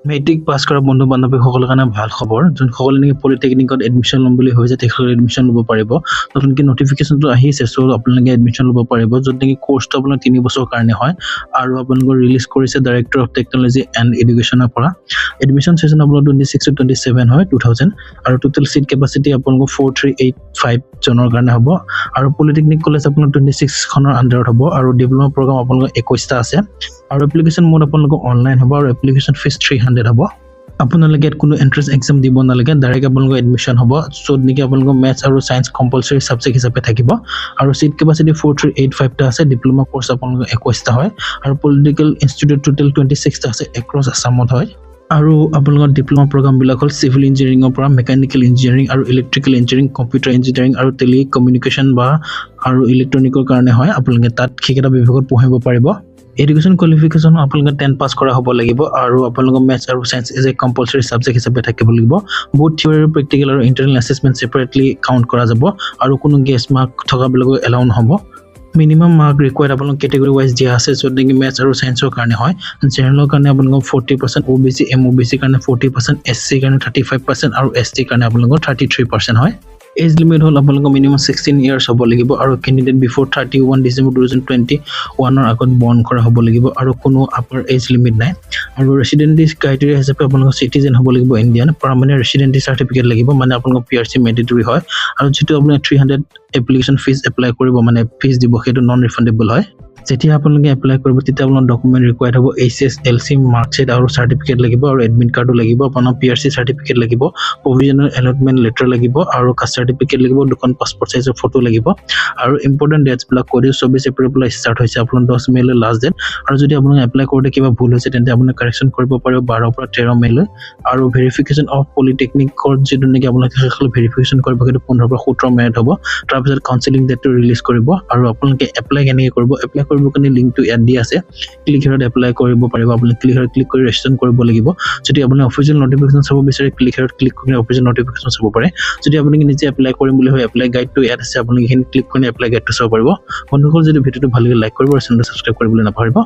matric pass কৰা বন্ধু বান্ধৱীসকলৰ কাৰণে ভাল খবৰ যোনসকলে নেকি পলিটেকনিকত এডমিশ্যন ল'ম বুলি ভাবিছে তেখেতসকলে এডমিশ্যন ল'ব পাৰিব নতুনকৈ নটিফিকেশ্যনটো আহিছে চ' আপোনালোকে এডমিশ্যন ল'ব পাৰিব য'ত নেকি কোৰ্চটো আপোনাৰ 3 বছৰৰ কাৰণে হয় আৰু আপোনালোকৰ ৰিলিজ কৰিছে ডাইৰেক্টৰ অফ টেকন'লজি এণ্ড এডুকেশ্যনৰ পৰা এডমিশ্যন ছেশ্যন আপোনাৰ 26 to 27 হয় 2000 আৰু টোটেল চিট কেপাচিটি আপোনালোকৰ 4385 জনৰ কাৰণে হ'ব আৰু পলিটেকনিক কলেজ আপোনাৰ 26 খনৰ আণ্ডাৰত হ'ব আৰু ডিপ্ল'মা প্ৰগ্ৰাম আপোনালোকৰ 21টা আছে আৰু এপ্লিকেশ্যন মোড আপোনালোকৰ অনলাইন হ'ব আৰু এপ্লিকেশ্যন ফিজ 300 হ'ব আপোনালোকে ইয়াত কোনো এন্ট্ৰেন্স এক্সাম দিব নালাগে ডাইৰেক্ট আপোনালোকৰ এডমিশ্যন হ'ব য'ত নেকি আপোনালোকৰ মেথছ আৰু ছায়েন্স কম্পালচৰি ছাবজেক্ট হিচাপে থাকিব আৰু চিট কেপাচিটি 4385 টা আছে ডিপ্ল'মা কোৰ্চ আপোনালোকৰ 21টা হয় আৰু পলিটিকেল ইনষ্টিটিউট টোটেল 26টা আছে এক্ৰছ আছামত হয় আৰু আপোনালোকৰ ডিপ্ল'মা প্ৰগ্ৰামবিলাক হ'ল চিভিল ইঞ্জিনিয়াৰিঙৰ পৰা মেকানিকেল ইঞ্জিনিয়াৰিং আৰু ইলেক্ট্ৰিকেল ইঞ্জিনিয়াৰিং কম্পিউটাৰ ইঞ্জিনিয়াৰিং আৰু টেলি কমিউনিকেশ্যন বা আৰু ইলেক্ট্ৰনিকৰ কাৰণে হয় আপোনালোকে তাত সেইকেইটা বিভাগত পঢ়িব পাৰিব এডুকেশ্যন কোৱালিফিকেশ্যন আপোনালোকে 10 পাছ কৰা হ'ব লাগিব আৰু আপোনালোকৰ মেথছ আৰু science as a compulsory subject হিচাপে থাকিব লাগিব বহুত থিয়ৰী আৰু প্ৰেক্টিকেল আৰু ইণ্টাৰনেল এছেছমেণ্ট ছেপাৰেটলি কাউণ্ট কৰা যাব আৰু কোনো গেষ্ট মাৰ্ক থকাবিলাকো এলাউ নহ'ব মিনিমাম মাৰ্ক ৰিকুৱাৰ্ড আপোনালোক কেটেগৰী ৱাইজ দিয়া আছে য'ত নেকি মেথছ আৰু ছায়েন্সৰ কাৰণে হয় জেনেৰেলৰ কাৰণে আপোনালোকৰ 40% OBC MOBC কাৰণে 40% SC কাৰণে 35% আৰু ST কাৰণে আপোনালোকৰ 33% হয় এজ লিমিট হ'ল আপোনালোকৰ মিনিমাম 16 ইয়াৰ্ছ হ'ব লাগিব আৰু কেণ্ডিডেট বিফ'ৰ 31 ডিচেম্বৰ 2021 আগত বৰ্ণ কৰা হ'ব লাগিব আৰু কোনো আপাৰ এজ লিমিট নাই আৰু ৰেচিডেণ্টি ক্ৰাইটেৰিয়া হিচাপে আপোনালোকৰ চিটিজেন হ'ব লাগিব ইণ্ডিয়ান পাৰ্মানেণ্ট ৰেচিডেণ্টি চাৰ্টিফিকেট লাগিব মানে আপোনালোকৰ PRC মেণ্ডেটৰী হয় আৰু যিটো আপোনাৰ 300 এপ্লিকেশ্যন ফিজ এপ্লাই কৰিব মানে ফিজ দিব সেইটো নন ৰিফাণ্ডেবল হয় যেতিয়া আপোনালোকে এপ্লাই কৰিব তেতিয়া আপোনাৰ ডকুমেণ্ট ৰিকুৱাৰ্ড হ'ব HS LC মাৰ্কশ্বিট আৰু চাৰ্টিফিকেট লাগিব আৰু এডমিট কাৰ্ডো লাগিব আপোনাৰ PRC চাৰ্টিফিকেট লাগিব প্ৰভিজনেল এলটমেণ্ট লেটাৰ লাগিব আৰু কাষ্ট চাৰ্টিফিকেট লাগিব দুখন পাছপৰ্ট সাইজৰ ফটো লাগিব আৰু ইম্পৰ্টেণ্ট ডেটছবিলাক কৈ দিওঁ 24 এপ্ৰিলৰ পৰা ষ্টাৰ্ট হৈছে আপোনাৰ 10 মেলৈ লাষ্ট ডেট আৰু যদি আপোনালোকে এপ্লাই কৰোঁতে কিবা ভুল হৈছে তেন্তে আপুনি কাৰেকশ্যন কৰিব পাৰিব 12 পৰা 13 মেলৈ আৰু ভেৰিফিকেশ্যন অফ পলিটেকনিকৰ যিটো নেকি আপোনালোকে ভেৰিফিকেশ্যন কৰিব সেইটো 15 পৰা 17 মেত হ'ব তাৰপিছত কাউন্সেলিং ডেটটো ৰিলিজ কৰিব আৰু আপোনালোকে এপ্লাই কেনেকৈ কৰিব এপ্লাই কৰিবৰ কাৰণে লিংকটো ইয়াত দিয়া আছে ক্লিক হিয়াৰত এপ্লাই কৰিব পাৰিব আপুনি ক্লিক হিয়াৰত ক্লিক কৰি ৰেজিষ্ট্ৰেশ্যন কৰিব লাগিব যদি আপুনি অফিচিয়েল নটিফিকেশ্যন চাব বিচাৰে ক্লিক হিয়াৰত ক্লিক কৰি অফিচিয়েল নটিফিকেশ্যন চাব পাৰে যদি আপুনি নিজে এপ্লাই কৰিম বুলি হয় এপ্লাই গাইডটো ইয়াত আছে আপুনি এইখিনি ক্লিক কৰি এপ্লাই গাইডটো চাব পাৰিব বন্ধুসকল যদি ভিডিঅ'টো ভাল লাগে লাইক কৰিব আৰু চেনেলটো ছাবস্ক্ৰাইব কৰিবলৈ নাপাহৰিব